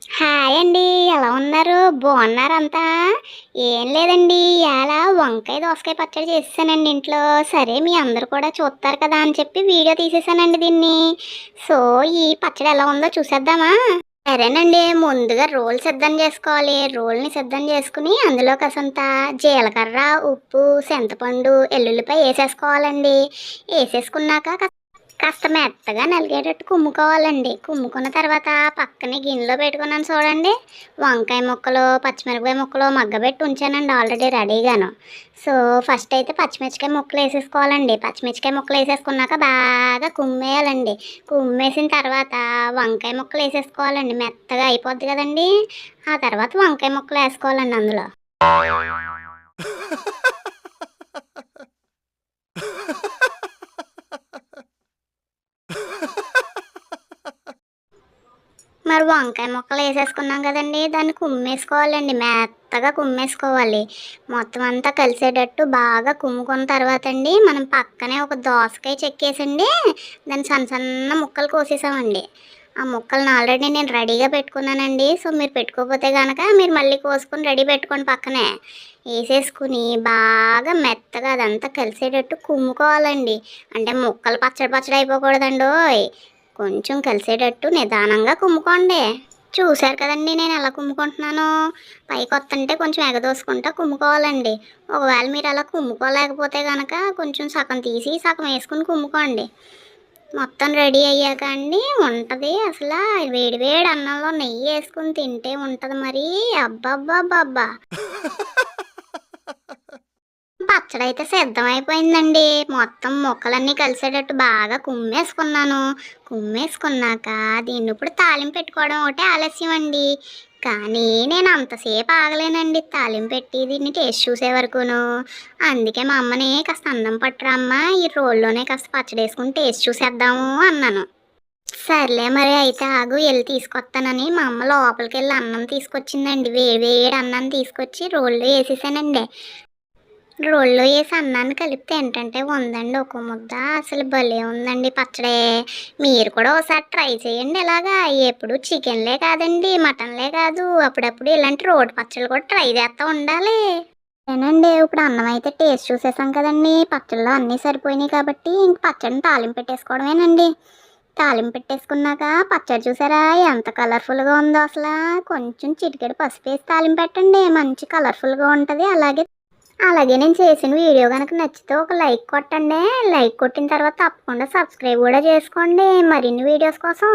Hi అండి. ఎలా ఉన్నారు? బాగున్నారంతా? ఏం లేదండి. ఇయాల వంకాయ, దోసకాయ పచ్చడి చేసేసానండి ఇంట్లో. సరే మీ అందరూ కూడా చూస్తారు కదా అని చెప్పి వీడియో తీసేసానండి దీన్ని. సో, ఈ పచ్చడి ఎలా ఉందో చూసేద్దామా? సరేనండి. ముందుగా రోల్ సిద్ధం చేసుకోవాలి. రోల్ని సిద్ధం చేసుకుని అందులో కాసంత జీలకర్ర, ఉప్పు, చింతపండు, ఎల్లుల్లిపాయ వేసేసుకోవాలండి. వేసేసుకున్నాక కాస్త మెత్తగా నలిగేటట్టు కుమ్ముకోవాలండి. కుమ్ముకున్న తర్వాత పక్కనే గిన్నెలో పెట్టుకున్నాను చూడండి. వంకాయ ముక్కలు, పచ్చిమిరపకాయ ముక్కలు మగ్గబెట్టి ఉంచానండి ఆల్రెడీ రెడీగాను. సో ఫస్ట్ అయితే పచ్చిమిరపకాయ ముక్కలు వేసేసుకోవాలండి. పచ్చిమిరపకాయ ముక్కలు వేసేసుకున్నాక బాగా కుమ్మేయాలండి. కుమ్మేసిన తర్వాత వంకాయ ముక్కలు వేసేసుకోవాలండి. మెత్తగా అయిపోద్ది కదండి. ఆ తర్వాత వంకాయ ముక్కలు వేసుకోవాలండి అందులో. మరి వంకాయ ముక్కలు వేసేసుకున్నాం కదండి, దాన్ని కుమ్మేసుకోవాలండి. మెత్తగా కుమ్మేసుకోవాలి. మొత్తం అంతా కలిసేటట్టు బాగా కుమ్ముకున్న తర్వాత అండి మనం పక్కనే ఒక దోసకాయ చెక్కేసండి దాన్ని సన్న సన్న ముక్కలు కోసేసామండి. ఆ ముక్కలను ఆల్రెడీ నేను రెడీగా పెట్టుకున్నానండి. సో మీరు పెట్టుకోకపోతే కనుక మీరు మళ్ళీ కోసుకొని రెడీ పెట్టుకోండి పక్కనే. వేసేసుకుని బాగా మెత్తగా అదంతా కలిసేటట్టు కుమ్ముకోవాలండి. అంటే ముక్కలు పచ్చడి పచ్చడి అయిపోకూడదండి. కొంచెం కలిసేటట్టు నిదానంగా కుమ్ముకోండి. చూశారు కదండి నేను ఎలా కుమ్ముకుంటున్నానో. పైకి వస్తుంటే కొంచెం ఎగదోసుకుంటా కుమ్ముకోవాలండి. ఒకవేళ మీరు అలా కుమ్ముకోలేకపోతే కనుక కొంచెం సగం తీసి సగం వేసుకుని కుమ్ముకోండి. మొత్తం రెడీ అయ్యాక అండి ఉంటుంది అసలు వేడి వేడి అన్నంలో నెయ్యి వేసుకుని తింటే ఉంటుంది మరి. అబ్బబ్బబ్బబ్బా! పచ్చడైతే సిద్ధమైపోయిందండి. మొత్తం ముక్కలన్నీ కలిసేటట్టు బాగా కుమ్మేసుకున్నాను. కుమ్మేసుకున్నాక దీన్ని ఇప్పుడు తాలింపు పెట్టుకోవడం ఒకటే ఆలస్యం అండి. కానీ నేను అంతసేపు ఆగలేనండి తాలింపు పెట్టి దీన్ని టేస్ట్ చూసే వరకును. అందుకే మా అమ్మని కాస్త అన్నం పట్టురమ్మా, ఈ రోల్లోనే కాస్త పచ్చడి వేసుకుని టేస్ట్ చూసేద్దాము అన్నాను. సర్లే మరి అయితే ఆగు వెళ్ళి తీసుకొస్తానని మా అమ్మ లోపలికి వెళ్ళి అన్నం తీసుకొచ్చిందండి. వేడి వేడి అన్నం తీసుకొచ్చి రోల్లో వేసేసానండి. రోల్లో వేసి అన్నాన్ని కలిపితే ఏంటంటే ఉందండి ఒక ముద్ద. అసలు భలే ఉందండి పచ్చడి. మీరు కూడా ఒకసారి ట్రై చేయండి ఇలాగా. ఎప్పుడు చికెన్లే కాదండి, మటన్లే కాదు, అప్పుడప్పుడు ఇలాంటి రోటి పచ్చళ్ళు కూడా ట్రై చేస్తూ ఉండాలి. ఏనండి ఇప్పుడు అన్నం అయితే టేస్ట్ చూసేసాం కదండి. పచ్చళ్ళు అన్నీ సరిపోయినాయి కాబట్టి ఇంక పచ్చడిని తాలింపు పెట్టేసుకోవడమేనండి. తాలింపు పెట్టేసుకున్నాక పచ్చడి చూసారా ఎంత కలర్ఫుల్గా ఉందో అసలు. కొంచెం చిటికెడు పసుపు వేసి తాలింపు పెట్టండి, మంచి కలర్ఫుల్గా ఉంటుంది. అలాగే నేను చేసిన వీడియో కనుక నచ్చితే ఒక లైక్ కొట్టండి. లైక్ కొట్టిన తర్వాత తప్పకుండా సబ్స్క్రైబ్ కూడా చేసుకోండి మరిన్ని వీడియోస్ కోసం.